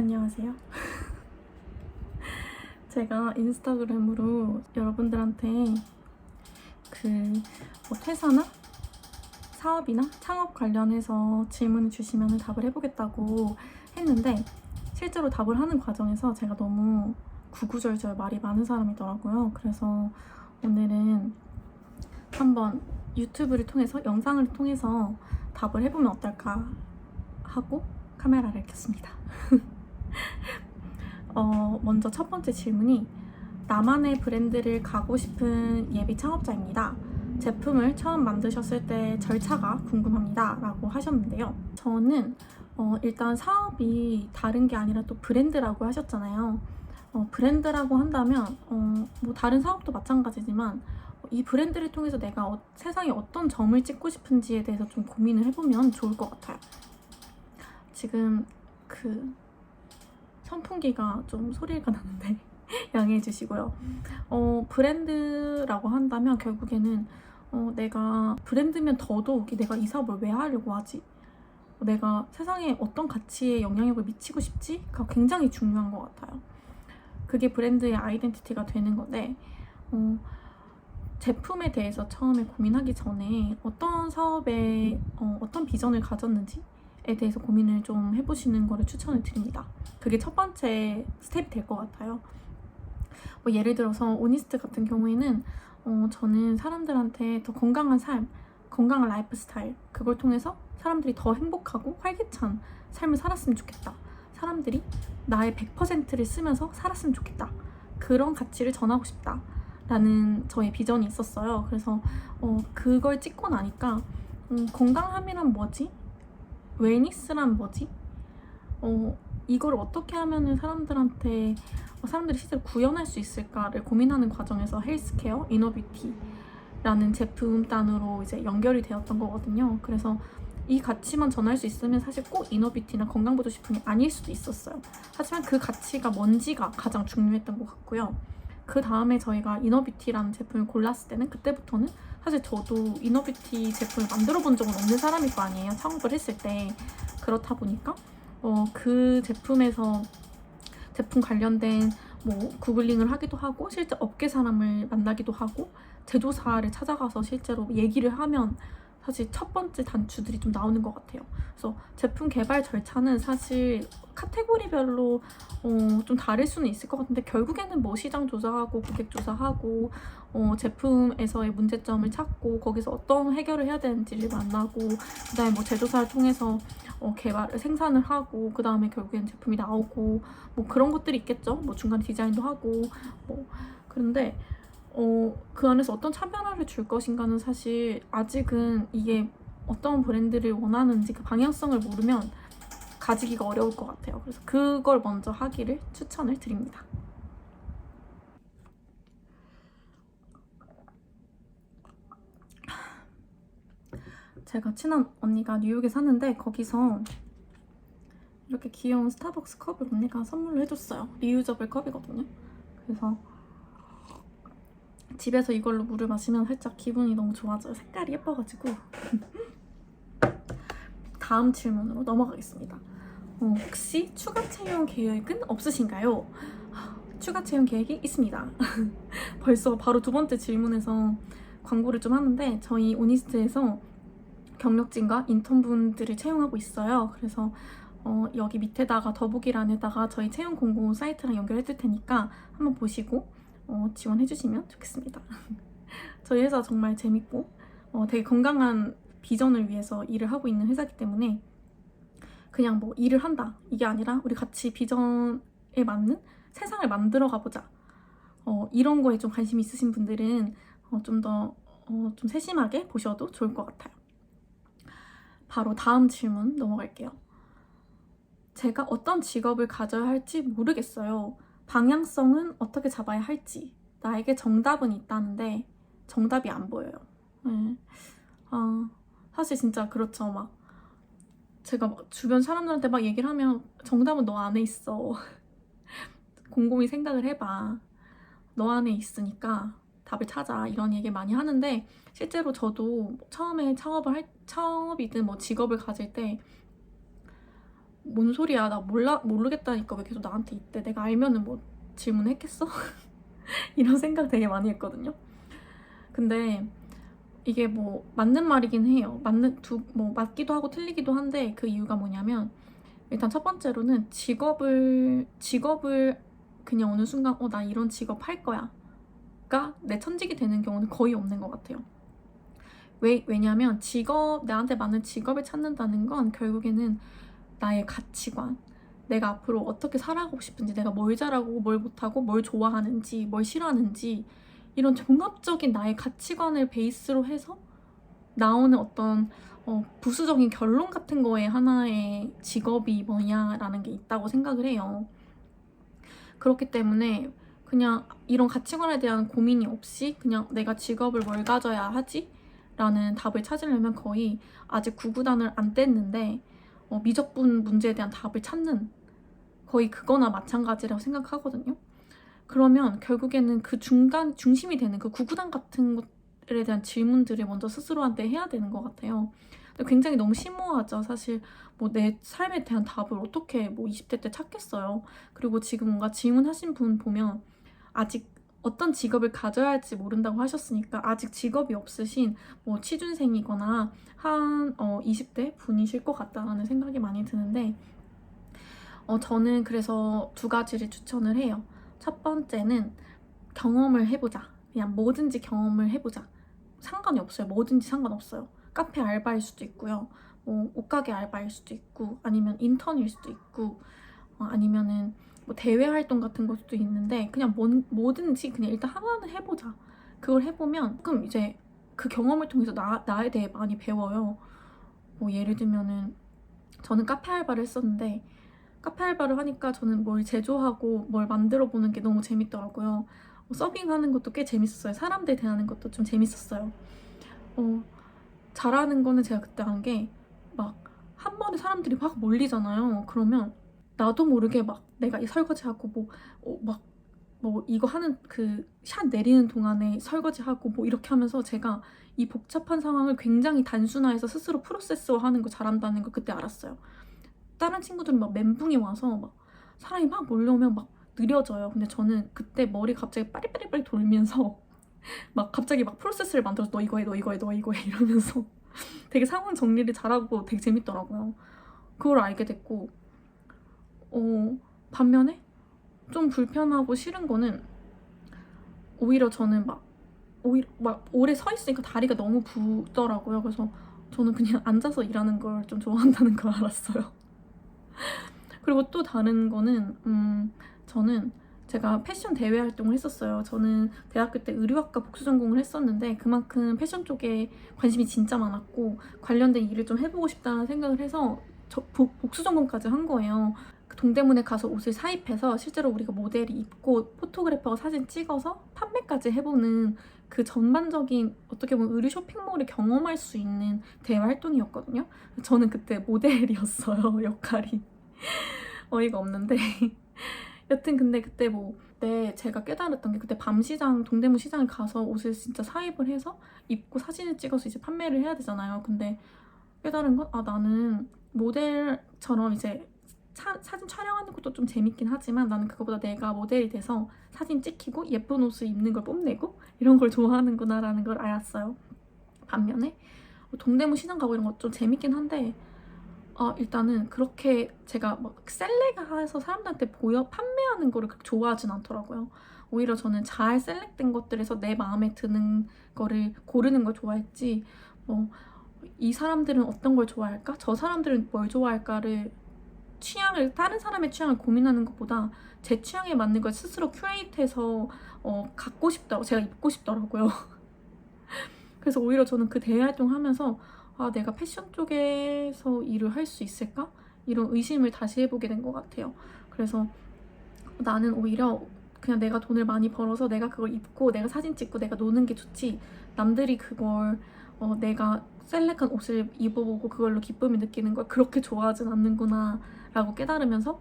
안녕하세요. 제가 인스타그램으로 여러분들한테 뭐 퇴사나 사업이나 창업 관련해서 질문을 주시면 답을 해보겠다고 했는데 실제로 답을 하는 과정에서 제가 너무 구구절절 말이 많은 사람이더라고요. 그래서 오늘은 한번 유튜브를 통해서 영상을 통해서 답을 해보면 어떨까 하고 카메라를 켰습니다. 먼저 첫 번째 질문이 나만의 브랜드를 가고 싶은 예비 창업자입니다. 제품을 처음 만드셨을 때 절차가 궁금합니다. 라고 하셨는데요. 저는 일단 사업이 다른 게 아니라 또 브랜드라고 하셨잖아요. 브랜드라고 한다면 뭐 다른 사업도 마찬가지지만 이 브랜드를 통해서 내가 세상에 어떤 점을 찍고 싶은지에 대해서 좀 고민을 해보면 좋을 것 같아요. 지금 선풍기가 좀 소리가 나는데 양해해 주시고요. 브랜드라고 한다면 결국에는 내가 브랜드면 더더욱 내가 이 사업을 왜 하려고 하지? 내가 세상에 어떤 가치에 영향력을 미치고 싶지?가 굉장히 중요한 것 같아요. 그게 브랜드의 아이덴티티가 되는 건데 제품에 대해서 처음에 고민하기 전에 어떤 사업에 어떤 비전을 가졌는지 에 대해서 고민을 좀 해보시는 거를 추천을 드립니다. 그게 첫 번째 스텝이 될 것 같아요. 뭐 예를 들어서 오니스트 같은 경우에는 저는 사람들한테 더 건강한 삶, 건강한 라이프 스타일 그걸 통해서 사람들이 더 행복하고 활기찬 삶을 살았으면 좋겠다. 사람들이 나의 100%를 쓰면서 살았으면 좋겠다. 그런 가치를 전하고 싶다. 라는 저의 비전이 있었어요. 그래서 그걸 찍고 나니까 건강함이란 뭐지? 웰니스란 뭐지? 이걸 어떻게 하면은 사람들이 실제로 구현할 수 있을까를 고민하는 과정에서 헬스케어, 이너뷰티라는 제품단으로 이제 연결이 되었던 거거든요. 그래서 이 가치만 전할 수 있으면 사실 꼭 이너뷰티나 건강보조식품이 아닐 수도 있었어요. 하지만 그 가치가 뭔지가 가장 중요했던 것 같고요. 그 다음에 저희가 이너뷰티라는 제품을 골랐을 때는 그때부터는 사실 저도 이너뷰티 제품을 만들어 본 적은 없는 사람일 거 아니에요. 창업을 했을 때. 그렇다 보니까 그 제품에서 제품 관련된 뭐 구글링을 하기도 하고 실제 업계 사람을 만나기도 하고 제조사를 찾아가서 실제로 얘기를 하면 사실 첫 번째 단추들이 좀 나오는 것 같아요. 그래서 제품 개발 절차는 사실 카테고리별로 좀 다를 수는 있을 것 같은데 결국에는 뭐 시장 조사하고 고객 조사하고 제품에서의 문제점을 찾고 거기서 어떤 해결을 해야 되는지를 만나고 그다음에 뭐 제조사를 통해서 생산을 하고 그 다음에 결국에는 제품이 나오고 뭐 그런 것들이 있겠죠. 뭐 중간에 디자인도 하고 뭐 그런데 그 안에서 어떤 차별화를 줄 것인가는 사실 아직은 이게 어떤 브랜드를 원하는지 그 방향성을 모르면 가지기가 어려울 것 같아요. 그래서 그걸 먼저 하기를 추천을 드립니다. 제가 친한 언니가 뉴욕에 사는데 거기서 이렇게 귀여운 스타벅스 컵을 언니가 선물로 해줬어요. 리유저블 컵이거든요. 그래서 집에서 이걸로 물을 마시면 살짝 기분이 너무 좋아져요. 색깔이 예뻐가지고. 다음 질문으로 넘어가겠습니다. 혹시 추가 채용 계획은 없으신가요? 추가 채용 계획이 있습니다. 벌써 바로 두 번째 질문에서 광고를 좀 하는데 저희 오니스트에서 경력진과 인턴분들을 채용하고 있어요. 그래서 여기 밑에다가 더보기란에다가 저희 채용 공고 사이트랑 연결해 둘 테니까 한번 보시고 지원해 주시면 좋겠습니다. 저희 회사 정말 재밌고 되게 건강한 비전을 위해서 일을 하고 있는 회사이기 때문에 그냥 뭐 일을 한다 이게 아니라 우리 같이 비전에 맞는 세상을 만들어 가보자 이런 거에 좀 관심 있으신 분들은 좀 더 좀 세심하게 보셔도 좋을 것 같아요. 바로 다음 질문 넘어갈게요. 제가 어떤 직업을 가져야 할지 모르겠어요. 방향성은 어떻게 잡아야 할지 나에게 정답은 있다는데 정답이 안 보여요. 네. 사실 진짜 그렇죠. 막 제가 막 주변 사람들한테 막 얘기를 하면 정답은 너 안에 있어. 곰곰이 생각을 해봐. 너 안에 있으니까 답을 찾아. 이런 얘기 많이 하는데 실제로 저도 처음에 창업이든 뭐 직업을 가질 때 뭔 소리야, 나 모르겠다니까 왜 계속 나한테 이때, 내가 알면은 뭐 질문했겠어? 이런 생각 되게 많이 했거든요. 근데 이게 뭐 맞는 말이긴 해요. 맞기도 하고 틀리기도 한데, 그 이유가 뭐냐면, 일단 첫 번째로는 직업을 그냥 어느 순간 나 이런 직업 할 거야 가 내 천직이 되는 경우는 거의 없는 것 같아요. 왜냐면 나한테 맞는 직업을 찾는다는 건 결국에는 나의 가치관, 내가 앞으로 어떻게 살아가고 싶은지, 내가 뭘 잘하고 뭘 못하고, 뭘 좋아하는지 뭘 싫어하는지, 이런 종합적인 나의 가치관을 베이스로 해서 나오는 어떤 부수적인 결론 같은 거에 하나의 직업이 뭐냐라는 게 있다고 생각을 해요. 그렇기 때문에 그냥 이런 가치관에 대한 고민이 없이 그냥 내가 직업을 뭘 가져야 하지? 라는 답을 찾으려면 거의 아직 구구단을 안 뗐는데 미적분 문제에 대한 답을 찾는, 거의 그거나 마찬가지라고 생각하거든요. 그러면 결국에는 그 중심이 되는 그 구구단 같은 것들에 대한 질문들을 먼저 스스로한테 해야 되는 것 같아요. 근데 굉장히 너무 심오하죠. 사실 뭐 내 삶에 대한 답을 어떻게 뭐 20대 때 찾겠어요. 그리고 지금 뭔가 질문하신 분 보면 아직 어떤 직업을 가져야 할지 모른다고 하셨으니까 아직 직업이 없으신 뭐 취준생이거나 한 20대 분이실 것 같다는 생각이 많이 드는데, 저는 그래서 두 가지를 추천을 해요. 첫 번째는 경험을 해보자. 그냥 뭐든지 경험을 해보자. 상관이 없어요. 뭐든지 상관없어요. 카페 알바일 수도 있고요. 뭐 옷가게 알바일 수도 있고, 아니면 인턴일 수도 있고, 아니면은 뭐 대외 활동 같은 것도 있는데, 그냥 뭐든지 그냥 일단 하나는 해보자. 그걸 해보면 조금 이제 그 경험을 통해서 나에 대해 많이 배워요. 뭐 예를 들면은 저는 카페 알바를 했었는데, 카페 알바를 하니까 저는 뭘 제조하고 뭘 만들어 보는 게 너무 재밌더라고요. 서빙하는 것도 꽤 재밌었어요. 사람들 대하는 것도 좀 재밌었어요. 잘하는 거는 제가 그때 한 게, 막 한 번에 사람들이 확 몰리잖아요. 그러면 나도 모르게 막 내가 이 설거지하고 뭐 이거 하는 그 샷 내리는 동안에 설거지하고 뭐 이렇게 하면서 제가 이 복잡한 상황을 굉장히 단순화해서 스스로 프로세스화하는 거 잘한다는 걸 그때 알았어요. 다른 친구들은 막 멘붕이 와서 막 사람이 막 몰려오면 막 느려져요. 근데 저는 그때 머리 갑자기 빠리빠리빠리 돌면서 막 갑자기 막 프로세스를 만들어서 너 이거 해, 너 이거 해, 너 이거 해 이러면서 되게 상황 정리를 잘하고 되게 재밌더라고요. 그걸 알게 됐고, 반면에 좀 불편하고 싫은 거는, 오히려 저는 막 오래 서 있으니까 다리가 너무 붓더라고요. 그래서 저는 그냥 앉아서 일하는 걸 좀 좋아한다는 걸 알았어요. 그리고 또 다른 거는 저는 제가 패션 대외 활동을 했었어요. 저는 대학교 때 의류학과 복수 전공을 했었는데 그만큼 패션 쪽에 관심이 진짜 많았고 관련된 일을 좀 해보고 싶다는 생각을 해서 복수 전공까지 한 거예요. 동대문에 가서 옷을 사입해서 실제로 우리가 모델이 입고 포토그래퍼가 사진 찍어서 판매까지 해보는 그 전반적인, 어떻게 보면 의류 쇼핑몰을 경험할 수 있는 대외 활동이었거든요. 저는 그때 모델이었어요. 역할이. 어이가 없는데 여튼 근데 그때 제가 깨달았던 게, 그때 밤시장, 동대문 시장에 가서 옷을 진짜 사입을 해서 입고 사진을 찍어서 이제 판매를 해야 되잖아요. 근데 깨달은 건, 나는 모델처럼 이제 사진 촬영하는 것도 좀 재밌긴 하지만 나는 그거보다 내가 모델이 돼서 사진 찍히고 예쁜 옷을 입는 걸 뽐내고 이런 걸 좋아하는구나 라는 걸 알았어요. 반면에 동대문 시장 가고 이런 거 좀 재밌긴 한데, 일단은 그렇게 제가 막 셀렉 해서 사람들한테 판매하는 거를 그렇게 좋아하진 않더라고요. 오히려 저는 잘 셀렉된 것들에서 내 마음에 드는 거를 고르는 걸 좋아했지, 이 사람들은 어떤 걸 좋아할까? 저 사람들은 뭘 좋아할까를 다른 사람의 취향을 고민하는 것보다 제 취향에 맞는 걸 스스로 큐레이트해서 갖고 싶다고, 제가 입고 싶더라고요. 그래서 오히려 저는 그 대외 활동하면서 내가 패션 쪽에서 일을 할 수 있을까? 이런 의심을 다시 해보게 된 것 같아요. 그래서 나는 오히려 그냥 내가 돈을 많이 벌어서 내가 그걸 입고 내가 사진 찍고 내가 노는 게 좋지, 남들이 그걸 내가 셀렉한 옷을 입어보고 그걸로 기쁨을 느끼는 걸 그렇게 좋아하진 않는구나 라고 깨달으면서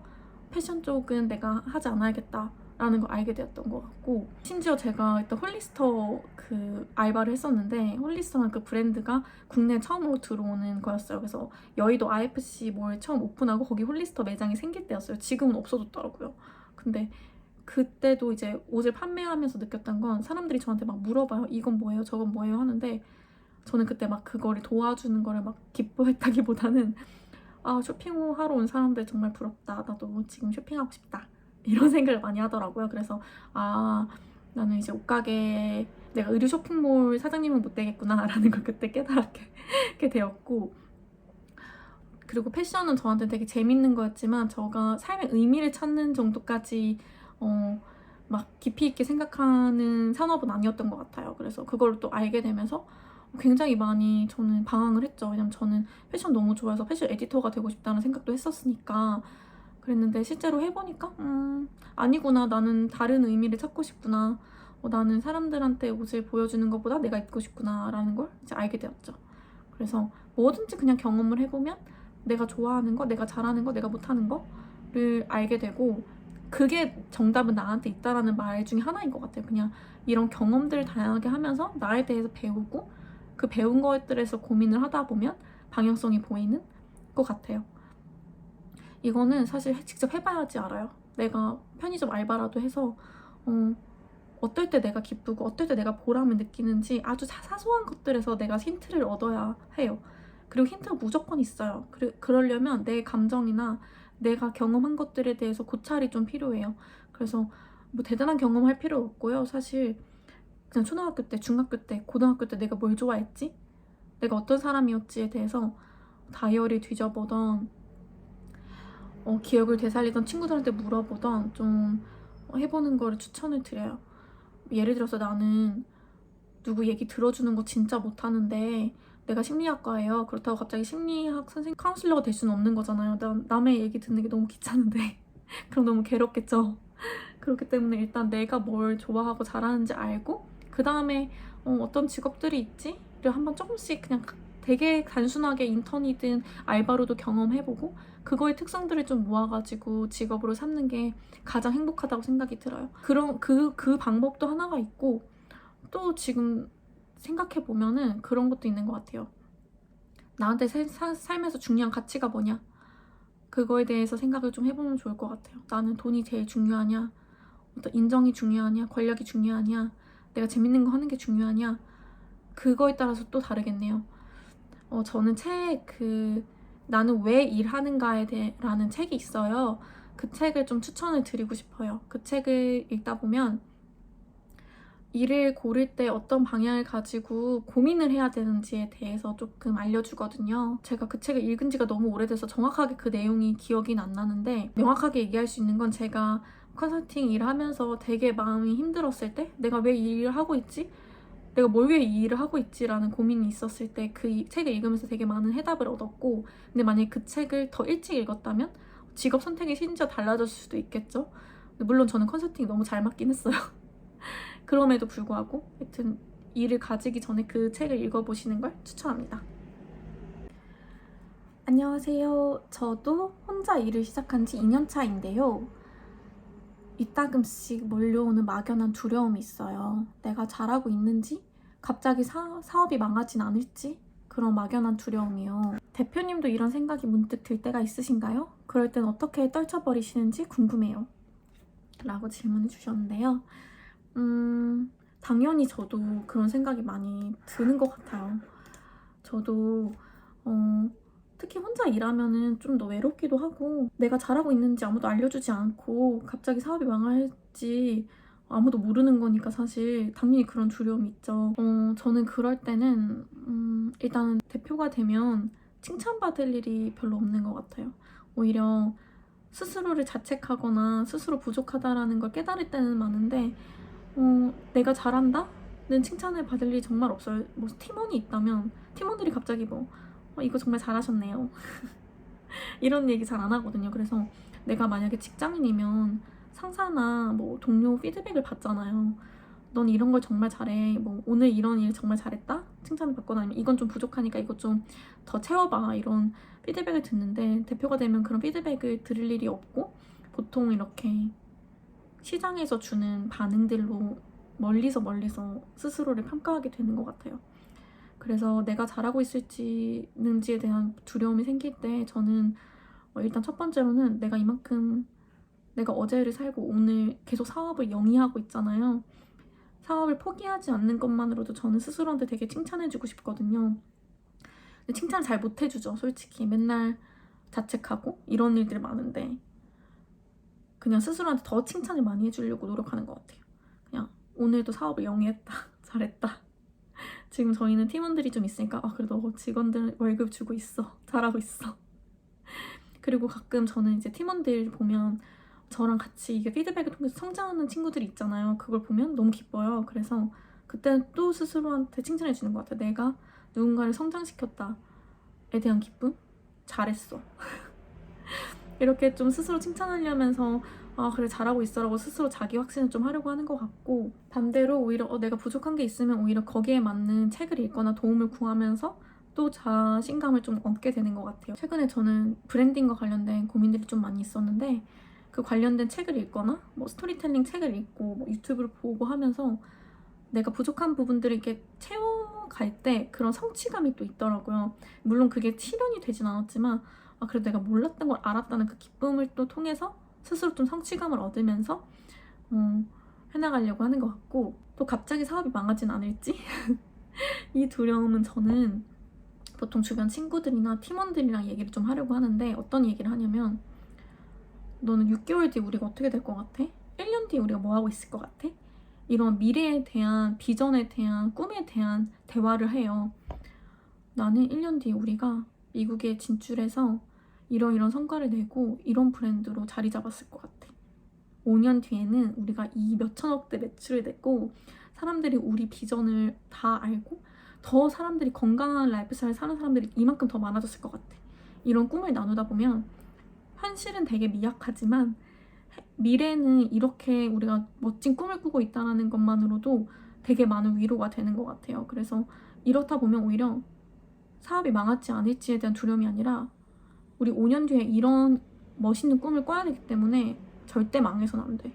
패션 쪽은 내가 하지 않아야겠다 라는 걸 알게 되었던 것 같고, 심지어 제가 일단 홀리스터 그 알바를 했었는데, 홀리스터는 그 브랜드가 국내에 처음으로 들어오는 거였어요. 그래서 여의도 IFC 몰 처음 오픈하고 거기 홀리스터 매장이 생길 때였어요. 지금은 없어졌더라고요. 근데 그때도 이제 옷을 판매하면서 느꼈던 건, 사람들이 저한테 막 물어봐요. 이건 뭐예요? 저건 뭐예요? 하는데 저는 그때 막 그거를 도와주는 거를 막 기뻐했다기보다는 쇼핑 하러 온 사람들 정말 부럽다. 나도 지금 쇼핑하고 싶다. 이런 생각을 많이 하더라고요. 그래서 나는 이제 옷가게, 내가 의류 쇼핑몰 사장님은 못 되겠구나 라는 걸 그때 깨닫게 되었고, 그리고 패션은 저한테 되게 재밌는 거였지만 제가 삶의 의미를 찾는 정도까지 막 깊이 있게 생각하는 산업은 아니었던 것 같아요. 그래서 그걸 또 알게 되면서 굉장히 많이 저는 방황을 했죠. 왜냐면 저는 패션 너무 좋아해서 패션 에디터가 되고 싶다는 생각도 했었으니까. 그랬는데 실제로 해보니까 아니구나, 나는 다른 의미를 찾고 싶구나, 나는 사람들한테 옷을 보여주는 것보다 내가 입고 싶구나 라는 걸 이제 알게 되었죠. 그래서 뭐든지 그냥 경험을 해보면 내가 좋아하는 거, 내가 잘하는 거, 내가 못하는 거를 알게 되고, 그게 정답은 나한테 있다라는 말 중에 하나인 것 같아요. 그냥 이런 경험들을 다양하게 하면서 나에 대해서 배우고, 그 배운 것들에서 고민을 하다 보면 방향성이 보이는 것 같아요. 이거는 사실 직접 해봐야지 알아요. 내가 편의점 알바라도 해서 어떨 때 내가 기쁘고 어떨 때 내가 보람을 느끼는지 아주 사소한 것들에서 내가 힌트를 얻어야 해요. 그리고 힌트가 무조건 있어요. 그러려면 내 감정이나 내가 경험한 것들에 대해서 고찰이 좀 필요해요. 그래서 뭐 대단한 경험할 필요 없고요. 사실 그냥 초등학교 때, 중학교 때, 고등학교 때 내가 뭘 좋아했지? 내가 어떤 사람이었지에 대해서 다이어리 뒤져보던, 기억을 되살리던, 친구들한테 물어보던 좀 해보는 거를 추천을 드려요. 예를 들어서 나는 누구 얘기 들어주는 거 진짜 못하는데 내가 심리학과예요. 그렇다고 갑자기 심리학 선생님, 카운슬러가 될 수는 없는 거잖아요. 남의 얘기 듣는 게 너무 귀찮은데 그럼 너무 괴롭겠죠. 그렇기 때문에 일단 내가 뭘 좋아하고 잘하는지 알고, 그 다음에 어떤 직업들이 있지를 한번 조금씩 그냥 되게 단순하게 인턴이든 알바로도 경험해보고, 그거의 특성들을 좀 모아가지고 직업으로 삼는 게 가장 행복하다고 생각이 들어요. 그런 그 방법도 하나가 있고, 또 지금 생각해보면은 그런 것도 있는 것 같아요. 나한테 삶에서 중요한 가치가 뭐냐, 그거에 대해서 생각을 좀 해보면 좋을 것 같아요. 나는 돈이 제일 중요하냐, 어떤 인정이 중요하냐, 권력이 중요하냐, 내가 재밌는 거 하는 게 중요하냐, 그거에 따라서 또 다르겠네요. 저는 나는 왜 일하는가에 대해라는 책이 있어요. 그 책을 좀 추천을 드리고 싶어요. 그 책을 읽다 보면 일을 고를 때 어떤 방향을 가지고 고민을 해야 되는지에 대해서 조금 알려주거든요. 제가 그 책을 읽은 지가 너무 오래돼서 정확하게 그 내용이 기억이 안 나는데, 명확하게 얘기할 수 있는 건 제가 컨설팅 일을 하면서 되게 마음이 힘들었을 때, 내가 왜 이 일을 하고 있지? 내가 뭘 위해 이 일을 하고 있지라는 고민이 있었을 때 그 책을 읽으면서 되게 많은 해답을 얻었고, 근데 만약에 그 책을 더 일찍 읽었다면 직업 선택이 심지어 달라졌을 수도 있겠죠. 물론 저는 컨설팅이 너무 잘 맞긴 했어요. 그럼에도 불구하고 하여튼 일을 가지기 전에 그 책을 읽어보시는 걸 추천합니다. 안녕하세요. 저도 혼자 일을 시작한 지 2년 차인데요. 이따금씩 몰려오는 막연한 두려움이 있어요. 내가 잘하고 있는지, 갑자기 사업이 망하진 않을지, 그런 막연한 두려움이요. 대표님도 이런 생각이 문득 들 때가 있으신가요? 그럴 땐 어떻게 떨쳐버리시는지 궁금해요. 라고 질문을 주셨는데요. 당연히 저도 그런 생각이 많이 드는 것 같아요. 저도 특히 혼자 일하면은 좀 더 외롭기도 하고, 내가 잘하고 있는지 아무도 알려주지 않고 갑자기 사업이 망할지 아무도 모르는 거니까 사실 당연히 그런 두려움이 있죠. 저는 그럴 때는 일단은 대표가 되면 칭찬받을 일이 별로 없는 것 같아요. 오히려 스스로를 자책하거나 스스로 부족하다라는 걸 깨달을 때는 많은데, 내가 잘한다는 칭찬을 받을 일이 정말 없어요. 뭐 팀원이 있다면 팀원들이 갑자기 이거 정말 잘하셨네요 이런 얘기 잘 안 하거든요. 그래서 내가 만약에 직장인이면 상사나 뭐 동료 피드백을 받잖아요. 넌 이런 걸 정말 잘해, 뭐 오늘 이런 일 정말 잘했다 칭찬을 받거나, 아니면 이건 좀 부족하니까 이것 좀 더 채워봐, 이런 피드백을 듣는데, 대표가 되면 그런 피드백을 들을 일이 없고 보통 이렇게 시장에서 주는 반응들로 멀리서 스스로를 평가하게 되는 것 같아요. 그래서 내가 잘하고 있을지는지에 대한 두려움이 생길 때 저는 일단 첫 번째로는 내가 이만큼 내가 어제를 살고 오늘 계속 사업을 영위하고 있잖아요. 사업을 포기하지 않는 것만으로도 저는 스스로한테 되게 칭찬해주고 싶거든요. 근데 칭찬 잘 못해주죠, 솔직히. 맨날 자책하고 이런 일들이 많은데 그냥 스스로한테 더 칭찬을 많이 해주려고 노력하는 것 같아요. 그냥 오늘도 사업을 영위했다. 잘했다. 지금 저희는 팀원들이 좀 있으니까 그래도 직원들 월급 주고 있어. 잘하고 있어. 그리고 가끔 저는 이제 팀원들 보면 저랑 같이 이게 피드백을 통해서 성장하는 친구들이 있잖아요. 그걸 보면 너무 기뻐요. 그래서 그때는 또 스스로한테 칭찬해 주는 것 같아요. 내가 누군가를 성장시켰다에 대한 기쁨? 잘했어. 이렇게 좀 스스로 칭찬하려면서 그래 잘하고 있어라고 스스로 자기 확신을 좀 하려고 하는 것 같고, 반대로 오히려 내가 부족한 게 있으면 오히려 거기에 맞는 책을 읽거나 도움을 구하면서 또 자신감을 좀 얻게 되는 것 같아요. 최근에 저는 브랜딩과 관련된 고민들이 좀 많이 있었는데 그 관련된 책을 읽거나 뭐 스토리텔링 책을 읽고 뭐 유튜브를 보고 하면서 내가 부족한 부분들을 이렇게 채워갈 때 그런 성취감이 또 있더라고요. 물론 그게 실현이 되진 않았지만 그래도 내가 몰랐던 걸 알았다는 그 기쁨을 또 통해서 스스로 좀 성취감을 얻으면서 해나가려고 하는 것 같고, 또 갑자기 사업이 망하진 않을지 이 두려움은 저는 보통 주변 친구들이나 팀원들이랑 얘기를 좀 하려고 하는데, 어떤 얘기를 하냐면 너는 6개월 뒤에 우리가 어떻게 될 것 같아? 1년 뒤에 우리가 뭐 하고 있을 것 같아? 이런 미래에 대한 비전에 대한 꿈에 대한 대화를 해요. 나는 1년 뒤에 우리가 미국에 진출해서 이런 성과를 내고 이런 브랜드로 자리 잡았을 것 같아. 5년 뒤에는 우리가 이 몇천억대 매출을 냈고 사람들이 우리 비전을 다 알고 더 사람들이 건강한 라이프 스타일 사는 사람들이 이만큼 더 많아졌을 것 같아. 이런 꿈을 나누다 보면 현실은 되게 미약하지만 미래는 이렇게 우리가 멋진 꿈을 꾸고 있다는 것만으로도 되게 많은 위로가 되는 것 같아요. 그래서 이렇다 보면 오히려 사업이 망하지 않을지에 대한 두려움이 아니라 우리 5년 뒤에 이런 멋있는 꿈을 꿔야 되기 때문에 절대 망해서는 안 돼.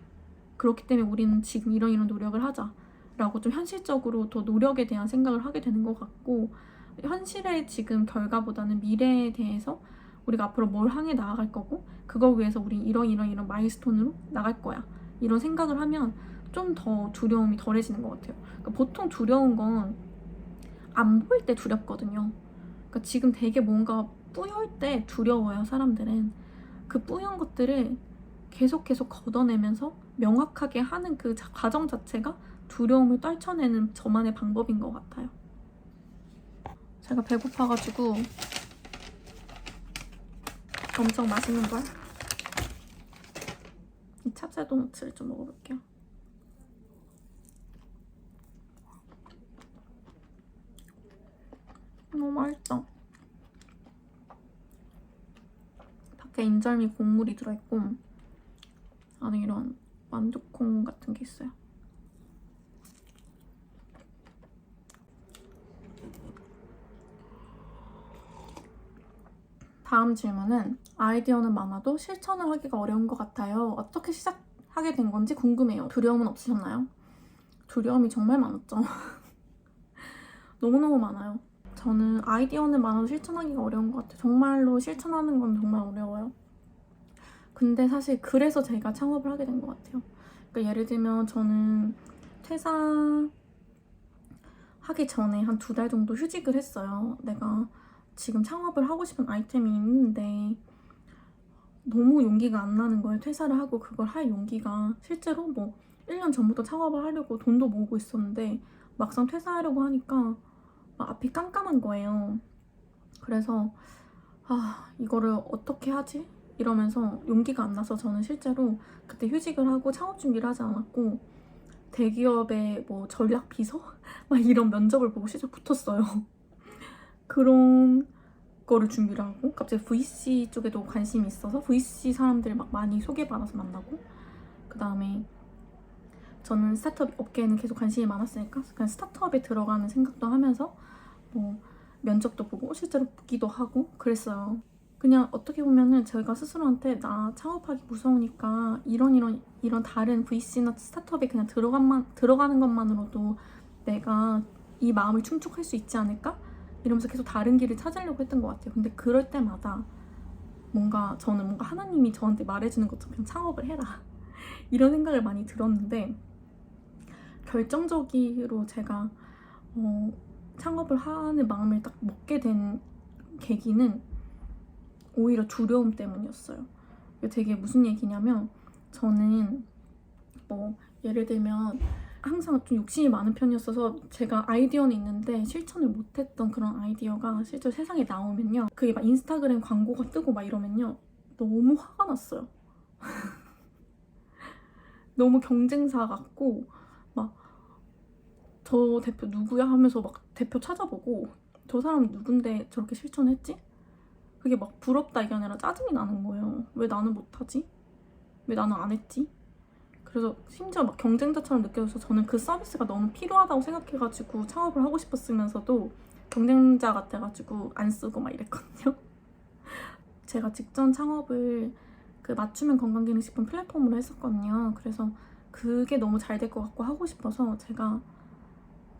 그렇기 때문에 우리는 지금 이런 노력을 하자라고 좀 현실적으로 더 노력에 대한 생각을 하게 되는 것 같고, 현실의 지금 결과보다는 미래에 대해서 우리가 앞으로 뭘 향해 나아갈 거고 그걸 위해서 우리 이런 마일스톤으로 나갈 거야, 이런 생각을 하면 좀 더 두려움이 덜해지는 것 같아요. 그러니까 보통 두려운 건 안 보일 때 두렵거든요. 그러니까 지금 되게 뭔가 뿌여올 때 두려워요, 사람들은. 그 뿌연 것들을 계속 걷어내면서 명확하게 하는 그 과정 자체가 두려움을 떨쳐내는 저만의 방법인 것 같아요. 제가 배고파가지고 엄청 맛있는 걸, 이 찹쌀 도너츠를 좀 먹어볼게요. 너무 맛있다. 밖에 인절미 곡물이 들어있고 안에 이런 만두콩 같은 게 있어요. 다음 질문은 아이디어는 많아도 실천을 하기가 어려운 것 같아요. 어떻게 시작하게 된 건지 궁금해요. 두려움은 없으셨나요? 두려움이 정말 많았죠. 너무너무 많아요. 저는 아이디어는 많아도 실천하기가 어려운 것 같아요. 정말로 실천하는 건 정말 어려워요. 근데 사실 그래서 제가 창업을 하게 된 것 같아요. 그러니까 예를 들면 저는 퇴사하기 전에 한 2달 정도 휴직을 했어요. 내가 지금 창업을 하고 싶은 아이템이 있는데 너무 용기가 안 나는 거예요. 퇴사를 하고 그걸 할 용기가. 실제로 뭐 1년 전부터 창업을 하려고 돈도 모으고 있었는데 막상 퇴사하려고 하니까 앞이 깜깜한 거예요. 그래서 이거를 어떻게 하지? 이러면서 용기가 안 나서 저는 실제로 그때 휴직을 하고 창업 준비를 하지 않았고 대기업의 뭐 전략 비서? 막 이런 면접을 보고 실제 붙었어요. 그런 거를 준비를 하고 갑자기 VC 쪽에도 관심이 있어서 VC 사람들 막 많이 소개받아서 만나고, 그 다음에 저는 스타트업 업계에는 계속 관심이 많았으니까 그냥 스타트업에 들어가는 생각도 하면서 뭐 면접도 보고 실제로 붙기도 하고 그랬어요. 그냥 어떻게 보면은 제가 스스로한테 나 창업하기 무서우니까 이런 다른 VC나 스타트업에 그냥 들어가는 것만으로도 내가 이 마음을 충족할 수 있지 않을까? 이러면서 계속 다른 길을 찾으려고 했던 것 같아요. 근데 그럴 때마다 저는 뭔가 하나님이 저한테 말해주는 것처럼 그냥 창업을 해라 이런 생각을 많이 들었는데, 결정적으로 제가 창업을 하는 마음을 딱 먹게 된 계기는 오히려 두려움 때문이었어요. 이게 되게 무슨 얘기냐면, 저는 예를 들면 항상 좀 욕심이 많은 편이었어서 제가 아이디어는 있는데 실천을 못했던 그런 아이디어가 실제로 세상에 나오면요, 그게 막 인스타그램 광고가 뜨고 막 이러면요, 너무 화가 났어요. 너무 경쟁사 같고, 막 저 대표 누구야 하면서 막 대표 찾아보고 저 사람 누군데 저렇게 실천했지? 그게 막 부럽다 이게 아니라 짜증이 나는 거예요. 왜 나는 못하지? 왜 나는 안 했지? 그래서 심지어 막 경쟁자처럼 느껴져서 저는 그 서비스가 너무 필요하다고 생각해가지고 창업을 하고 싶었으면서도 경쟁자 같아가지고 안 쓰고 막 이랬거든요. 제가 직전 창업을 그 맞춤형 건강기능식품 플랫폼으로 했었거든요. 그래서 그게 너무 잘 될 것 같고 하고 싶어서 제가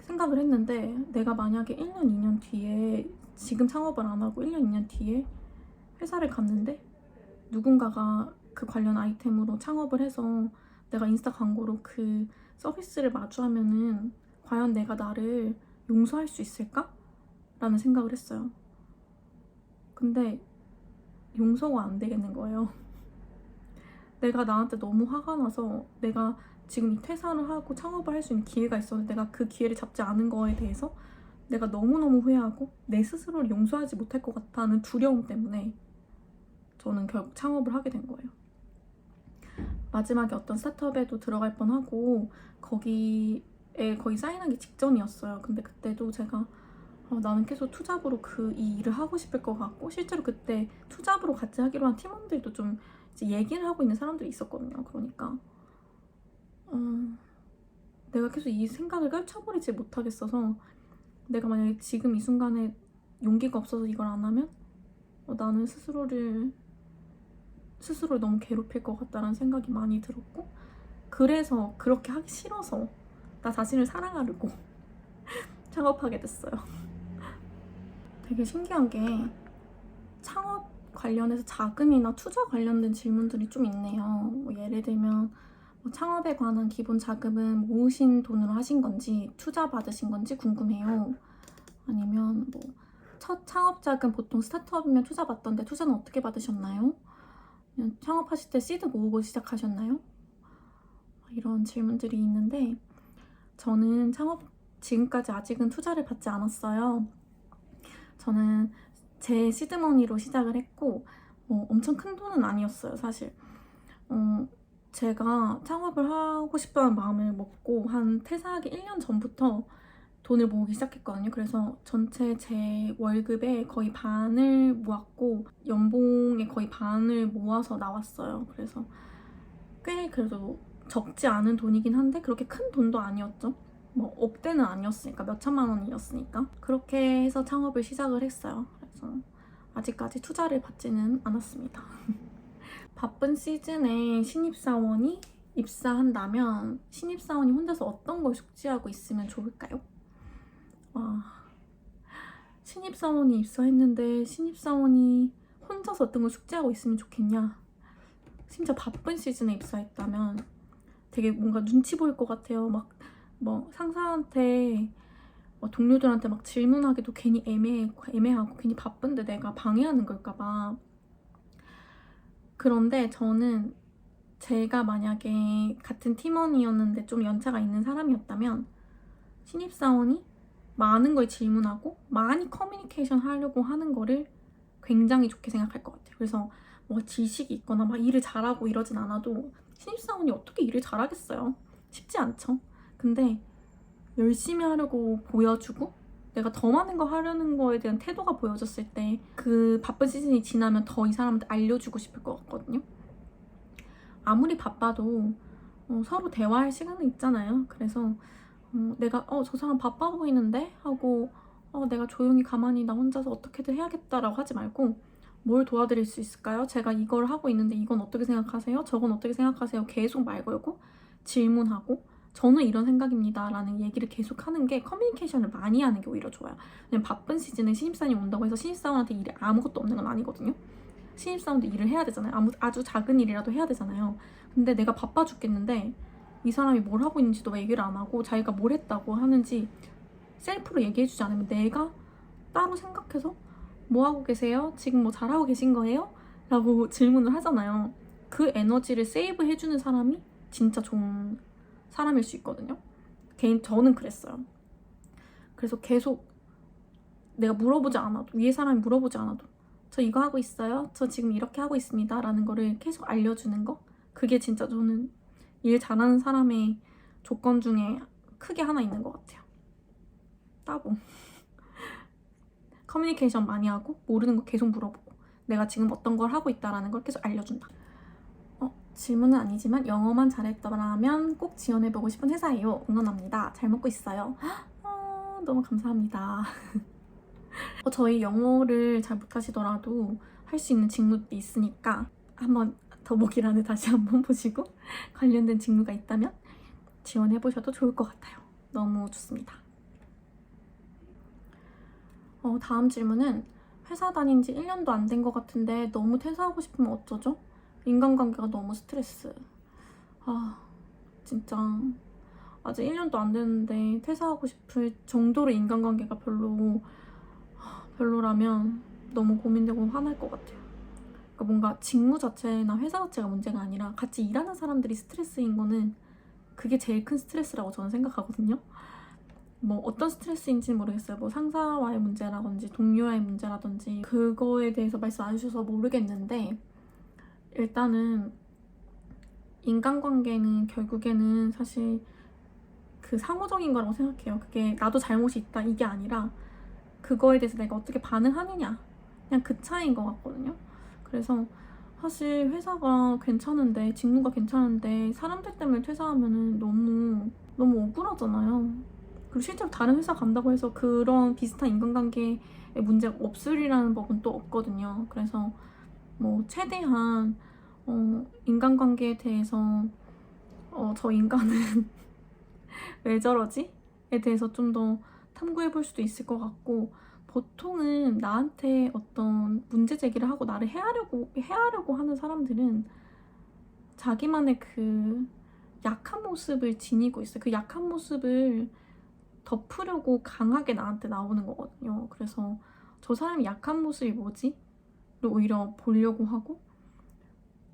생각을 했는데, 내가 만약에 1년, 2년 뒤에 지금 창업을 안 하고 1년, 2년 뒤에 회사를 갔는데 누군가가 그 관련 아이템으로 창업을 해서 내가 인스타 광고로 그 서비스를 마주하면은 과연 내가 나를 용서할 수 있을까? 라는 생각을 했어요. 근데 용서가 안 되겠는 거예요. 내가 나한테 너무 화가 나서 내가 지금 이 퇴사를 하고 창업을 할 수 있는 기회가 있었는데 내가 그 기회를 잡지 않은 거에 대해서 내가 너무너무 후회하고 내 스스로를 용서하지 못할 것 같다는 두려움 때문에 저는 결국 창업을 하게 된 거예요. 마지막에 어떤 스타트업에도 들어갈 뻔하고 거기에 거의 사인하기 직전이었어요. 근데 그때도 제가 나는 계속 투잡으로 이 일을 하고 싶을 것 같고, 실제로 그때 투잡으로 같이 하기로 한 팀원들도 좀 이제 얘기를 하고 있는 사람들이 있었거든요. 그러니까 내가 계속 이 생각을 떨쳐버리지 못하겠어서, 내가 만약에 지금 이 순간에 용기가 없어서 이걸 안 하면 나는 스스로를 너무 괴롭힐 것 같다라는 생각이 많이 들었고, 그래서 그렇게 하기 싫어서 나 자신을 사랑하려고 창업하게 됐어요. 되게 신기한 게 창업 관련해서 자금이나 투자 관련된 질문들이 좀 있네요. 예를 들면 창업에 관한 기본 자금은 모으신 돈으로 하신 건지 투자 받으신 건지 궁금해요. 아니면 첫 창업 자금 보통 스타트업이면 투자 받던데 투자는 어떻게 받으셨나요? 창업하실 때 시드 모으고 시작하셨나요? 이런 질문들이 있는데, 저는 지금까지 아직은 투자를 받지 않았어요. 저는 제 시드머니로 시작을 했고 엄청 큰 돈은 아니었어요, 사실. 제가 창업을 하고 싶다는 마음을 먹고 한 퇴사하기 1년 전부터 돈을 모으기 시작했거든요. 그래서 전체 제 월급의 거의 반을 모았고 연봉의 거의 반을 모아서 나왔어요. 그래서 꽤 그래도 적지 않은 돈이긴 한데 그렇게 큰 돈도 아니었죠. 억대는 아니었으니까, 몇 천만 원이었으니까. 그렇게 해서 창업을 시작을 했어요. 그래서 아직까지 투자를 받지는 않았습니다. 바쁜 시즌에 신입사원이 입사한다면 신입사원이 혼자서 어떤 걸 숙지하고 있으면 좋을까요? 신입사원이 입사했는데 신입사원이 혼자서 어떤 걸 숙지하고 있으면 좋겠냐? 심지어 바쁜 시즌에 입사했다면 되게 뭔가 눈치 보일 것 같아요. 상사한테 동료들한테 막 질문하기도 괜히 애매하고 괜히 바쁜데 내가 방해하는 걸까봐. 그런데 저는 제가 만약에 같은 팀원이었는데 좀 연차가 있는 사람이었다면 신입사원이 많은 걸 질문하고 많이 커뮤니케이션 하려고 하는 거를 굉장히 좋게 생각할 것 같아요. 그래서 지식이 있거나 막 일을 잘하고 이러진 않아도 신입사원이 어떻게 일을 잘하겠어요? 쉽지 않죠. 근데 열심히 하려고 보여주고 내가 더 많은 거 하려는 거에 대한 태도가 보여졌을 때 그 바쁜 시즌이 지나면 더 이 사람한테 알려주고 싶을 것 같거든요. 아무리 바빠도 서로 대화할 시간은 있잖아요. 그래서 내가 저 사람 바빠 보이는데? 하고 내가 조용히 가만히 나 혼자서 어떻게든 해야겠다라고 하지 말고 뭘 도와드릴 수 있을까요? 제가 이걸 하고 있는데 이건 어떻게 생각하세요? 저건 어떻게 생각하세요? 계속 말 걸고 질문하고 저는 이런 생각입니다 라는 얘기를 계속 하는 게 커뮤니케이션을 많이 하는 게 오히려 좋아요. 왜냐면 바쁜 시즌에 신입사원이 온다고 해서 신입사원한테 일이 아무것도 없는 건 아니거든요. 신입사원도 일을 해야 되잖아요. 아주 작은 일이라도 해야 되잖아요. 근데 내가 바빠 죽겠는데 이 사람이 뭘 하고 있는지도 왜 얘기를 안 하고 자기가 뭘 했다고 하는지 셀프로 얘기해주지 않으면 내가 따로 생각해서 뭐 하고 계세요? 지금 뭐 잘하고 계신 거예요? 라고 질문을 하잖아요. 그 에너지를 세이브 해주는 사람이 진짜 좋은 사람일 수 있거든요. 저는 그랬어요. 그래서 계속 내가 물어보지 않아도, 위에 사람이 물어보지 않아도 저 이거 하고 있어요? 저 지금 이렇게 하고 있습니다 라는 거를 계속 알려주는 거, 그게 진짜 저는 일 잘하는 사람의 조건 중에 크게 하나 있는 것 같아요. 따봉. 커뮤니케이션 많이 하고 모르는 거 계속 물어보고 내가 지금 어떤 걸 하고 있다라는 걸 계속 알려준다. 질문은 아니지만 영어만 잘했더라면 꼭 지원해보고 싶은 회사예요. 응원합니다. 잘 먹고 있어요. 너무 감사합니다. 저희 영어를 잘 못하시더라도 할 수 있는 직무도 있으니까 한번 더보기란을 다시 한번 보시고 관련된 직무가 있다면 지원해보셔도 좋을 것 같아요. 너무 좋습니다. 다음 질문은 회사 다닌 지 1년도 안 된 것 같은데 너무 퇴사하고 싶으면 어쩌죠? 인간관계가 너무 스트레스. 진짜 아직 1년도 안 됐는데 퇴사하고 싶을 정도로 인간관계가 별로라면 너무 고민되고 화날 것 같아요. 그러니까 뭔가 직무 자체나 회사 자체가 문제가 아니라 같이 일하는 사람들이 스트레스인 거는 그게 제일 큰 스트레스라고 저는 생각하거든요. 뭐 어떤 스트레스인지는 모르겠어요. 뭐 상사와의 문제라든지 동료와의 문제라든지 그거에 대해서 말씀 안 해주셔서 모르겠는데 일단은 인간관계는 결국에는 사실 그 상호적인 거라고 생각해요. 그게 나도 잘못이 있다 이게 아니라 그거에 대해서 내가 어떻게 반응하느냐 그냥 그 차이인 것 같거든요. 그래서 사실 회사가 괜찮은데 직무가 괜찮은데 사람들 때문에 퇴사하면은 너무 억울하잖아요. 그리고 실제로 다른 회사 간다고 해서 그런 비슷한 인간관계에 문제가 없으리라는 법은 또 없거든요. 그래서 뭐 최대한 인간관계에 대해서 저 인간은 왜 저러지? 에 대해서 좀 더 탐구해 볼 수도 있을 것 같고 보통은 나한테 어떤 문제 제기를 하고 나를 해하려고 하는 사람들은 자기만의 그 약한 모습을 지니고 있어요. 그 약한 모습을 덮으려고 강하게 나한테 나오는 거거든요. 그래서 저 사람이 약한 모습이 뭐지? 를 오히려 보려고 하고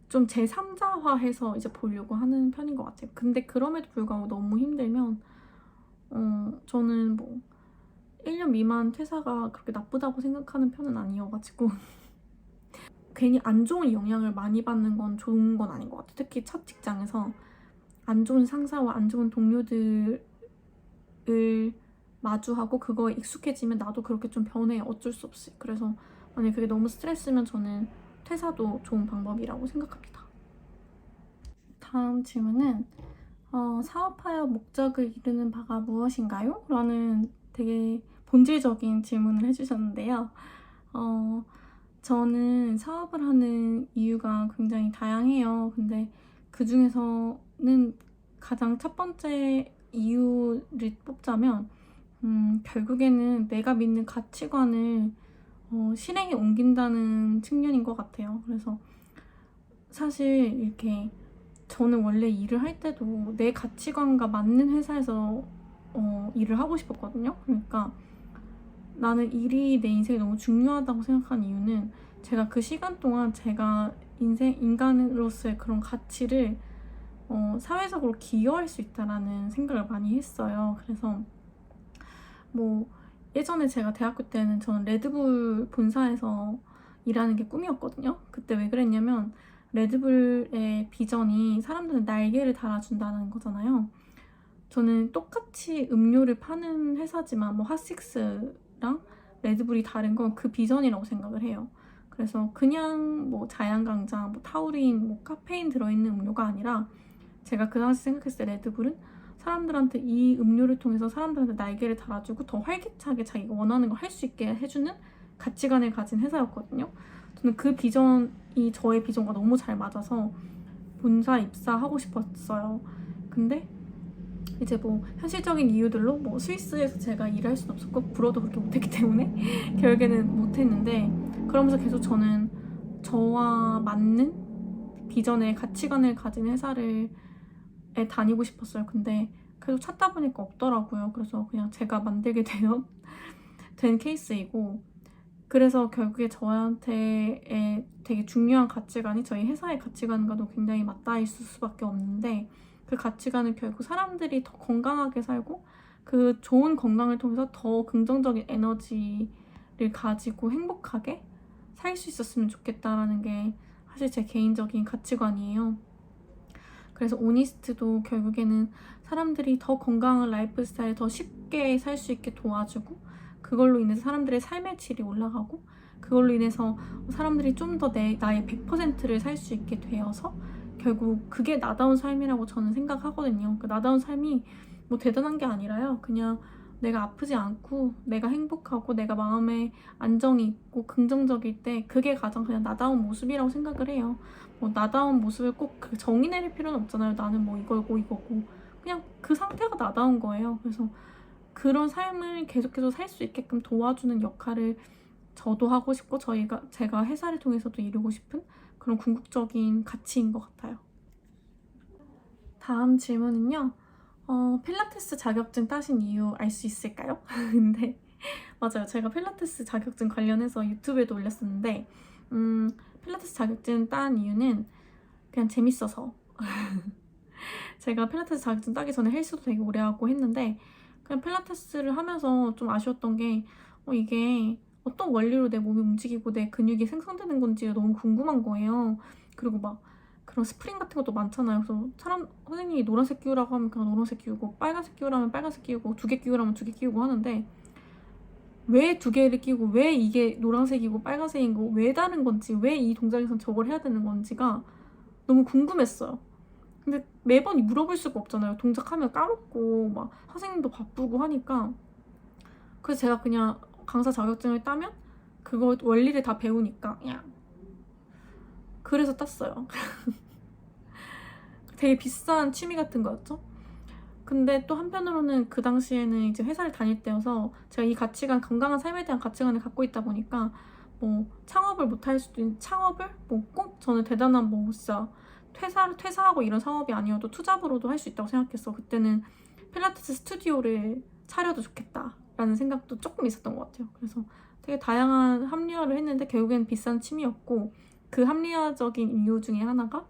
좀 제3자화해서 이제 보려고 하는 편인 것 같아요. 근데 그럼에도 불구하고 너무 힘들면 저는 뭐 1년 미만 퇴사가 그렇게 나쁘다고 생각하는 편은 아니어가지고 괜히 안 좋은 영향을 많이 받는 건 좋은 건 아닌 것 같아요. 특히 첫 직장에서 안 좋은 상사와 안 좋은 동료들을 마주하고 그거에 익숙해지면 나도 그렇게 좀 변해요. 어쩔 수 없이. 그래서 만약에 그게 너무 스트레스면 저는 퇴사도 좋은 방법이라고 생각합니다. 다음 질문은 사업하여 목적을 이루는 바가 무엇인가요? 라는 되게 본질적인 질문을 해주셨는데요. 저는 사업을 하는 이유가 굉장히 다양해요. 근데 그 중에서는 가장 첫 번째 이유를 뽑자면 결국에는 내가 믿는 가치관을 실행에 옮긴다는 측면인 것 같아요. 그래서 사실 이렇게 저는 원래 일을 할 때도 내 가치관과 맞는 회사에서 일을 하고 싶었거든요. 그러니까 나는 일이 내 인생에 너무 중요하다고 생각하는 이유는 제가 그 시간 동안 제가 인간으로서의 그런 가치를 사회적으로 기여할 수 있다라는 생각을 많이 했어요. 그래서 뭐 예전에 제가 대학교 때는 저는 레드불 본사에서 일하는 게 꿈이었거든요. 그때 왜 그랬냐면 레드불의 비전이 사람들은 날개를 달아준다는 거잖아요. 저는 똑같이 음료를 파는 회사지만 뭐 핫식스랑 레드불이 다른 건 그 비전이라고 생각을 해요. 그래서 그냥 뭐 자양강장, 뭐 타우린, 뭐 카페인 들어있는 음료가 아니라 제가 그 당시 생각했을 때 레드불은 사람들한테 이 음료를 통해서 사람들한테 날개를 달아주고 더 활기차게 자기가 원하는 걸 할 수 있게 해주는 가치관을 가진 회사였거든요. 저는 그 비전이 저의 비전과 너무 잘 맞아서 본사 입사하고 싶었어요. 근데 이제 뭐 현실적인 이유들로 뭐 스위스에서 제가 일을 할 수는 없었고 불어도 그렇게 못했기 때문에 결국에는 못했는데, 그러면서 계속 저는 저와 맞는 비전의 가치관을 가진 회사를 다니고 싶었어요. 근데 계속 찾다 보니까 없더라고요. 그래서 그냥 제가 만들게 된 케이스이고, 그래서 결국에 저한테 되게 중요한 가치관이 저희 회사의 가치관과도 굉장히 맞닿아 있을 수밖에 없는데, 그 가치관은 결국 사람들이 더 건강하게 살고 그 좋은 건강을 통해서 더 긍정적인 에너지를 가지고 행복하게 살 수 있었으면 좋겠다라는 게 사실 제 개인적인 가치관이에요. 그래서 오니스트도 결국에는 사람들이 더 건강한 라이프 스타일 더 쉽게 살 수 있게 도와주고, 그걸로 인해서 사람들의 삶의 질이 올라가고, 그걸로 인해서 사람들이 좀 더 나의 100%를 살 수 있게 되어서 결국 그게 나다운 삶이라고 저는 생각하거든요. 그 나다운 삶이 뭐 대단한 게 아니라요. 그냥 내가 아프지 않고 내가 행복하고 내가 마음에 안정이 있고 긍정적일 때 그게 가장 그냥 나다운 모습이라고 생각을 해요. 뭐 나다운 모습을 꼭 그 정의 내릴 필요는 없잖아요. 나는 뭐 이거고 이거고. 그냥 그 상태가 나다운 거예요. 그래서 그런 삶을 계속해서 살 수 있게끔 도와주는 역할을 저도 하고 싶고 제가 회사를 통해서도 이루고 싶은 그런 궁극적인 가치인 것 같아요. 다음 질문은요. 필라테스 자격증 따신 이유 알 수 있을까요? 근데 맞아요. 제가 필라테스 자격증 관련해서 유튜브에도 올렸었는데 필라테스 자격증 딴 이유는 그냥 재밌어서 제가 필라테스 자격증 따기 전에 헬스도 되게 오래 하고 했는데, 그냥 필라테스를 하면서 좀 아쉬웠던 게 이게 어떤 원리로 내 몸이 움직이고 내 근육이 생성되는 건지 너무 궁금한 거예요. 그리고 막 그런 스프링 같은 것도 많잖아요. 그래서 선생님이 노란색 끼우라고 하면 그냥 노란색 끼우고, 빨간색 끼우라면 빨간색 끼우고, 2개 끼우라면 2개 끼우고 하는데, 왜 2개를 끼우고 왜 이게 노란색이고 빨간색인 거 왜 다른 건지, 왜 이 동작에선 저걸 해야 되는 건지가 너무 궁금했어요. 근데 매번 물어볼 수가 없잖아요. 동작하면 까먹고 막 선생님도 바쁘고 하니까. 그래서 제가 그냥 강사 자격증을 따면 그거 원리를 다 배우니까 그냥 그래서 땄어요. 되게 비싼 취미 같은 거였죠. 근데 또 한편으로는 그 당시에는 이제 회사를 다닐 때여서 제가 이 가치관, 건강한 삶에 대한 가치관을 갖고 있다 보니까 뭐 창업을 못 할 수도 있는, 창업을 뭐 꼭 저는 대단한 뭐 진짜 퇴사하고 이런 사업이 아니어도 투잡으로도 할 수 있다고 생각했어. 그때는 필라테스 스튜디오를 차려도 좋겠다라는 생각도 조금 있었던 것 같아요. 그래서 되게 다양한 합리화를 했는데 결국엔 비싼 취미였고, 그 합리화적인 이유 중에 하나가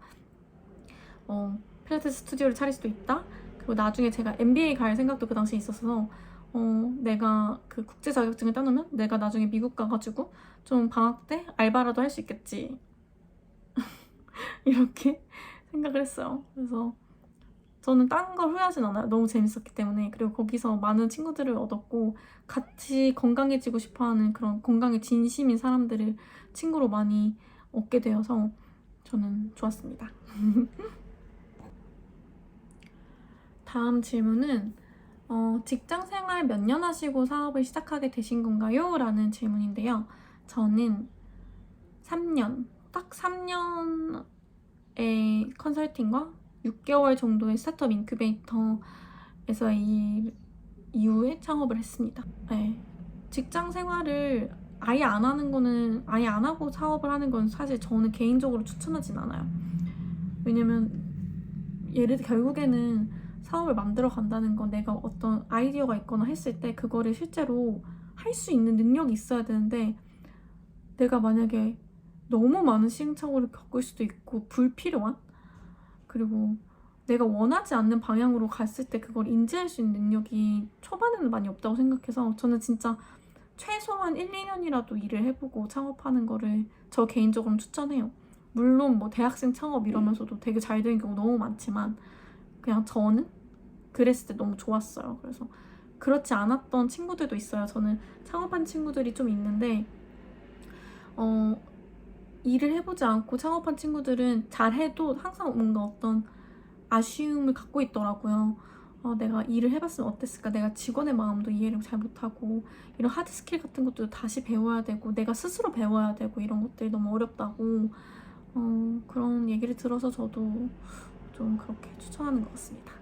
필라테스 스튜디오를 차릴 수도 있다. 그리고 나중에 제가 MBA 갈 생각도 그 당시에 있었어서 내가 그 국제 자격증을 따놓으면 내가 나중에 미국 가가지고 좀 방학 때 알바라도 할 수 있겠지. 이렇게 생각을 했어요. 그래서 저는 딴 걸 후회하진 않아요. 너무 재밌었기 때문에. 그리고 거기서 많은 친구들을 얻었고 같이 건강해지고 싶어하는 그런 건강에 진심인 사람들을 친구로 많이 얻게 되어서 저는 좋았습니다. 다음 질문은 직장 생활 몇 년 하시고 사업을 시작하게 되신 건가요? 라는 질문인데요. 저는 3년, 딱 3년의 컨설팅과 6개월 정도의 스타트업 인큐베이터에서 이후에 창업을 했습니다. 네. 직장 생활을 아예 안 하고 사업을 하는 건 사실 저는 개인적으로 추천하진 않아요. 왜냐면 결국에는 사업을 만들어 간다는 건 내가 어떤 아이디어가 있거나 했을 때 그거를 실제로 할 수 있는 능력이 있어야 되는데, 내가 만약에 너무 많은 시행착오를 겪을 수도 있고 불필요한, 그리고 내가 원하지 않는 방향으로 갔을 때 그걸 인지할 수 있는 능력이 초반에는 많이 없다고 생각해서 저는 진짜 최소한 1, 2년이라도 일을 해보고 창업하는 거를 저 개인적으로는 추천해요. 물론 뭐 대학생 창업 이러면서도 되게 잘 되는 경우 너무 많지만 그냥 저는 그랬을 때 너무 좋았어요. 그래서 그렇지 않았던 친구들도 있어요. 저는 창업한 친구들이 좀 있는데 일을 해보지 않고 창업한 친구들은 잘해도 항상 뭔가 어떤 아쉬움을 갖고 있더라고요. 내가 일을 해봤으면 어땠을까? 내가 직원의 마음도 이해를 잘 못하고 이런 하드 스킬 같은 것도 다시 배워야 되고 내가 스스로 배워야 되고 이런 것들이 너무 어렵다고 그런 얘기를 들어서 저도 좀 그렇게 추천하는 것 같습니다.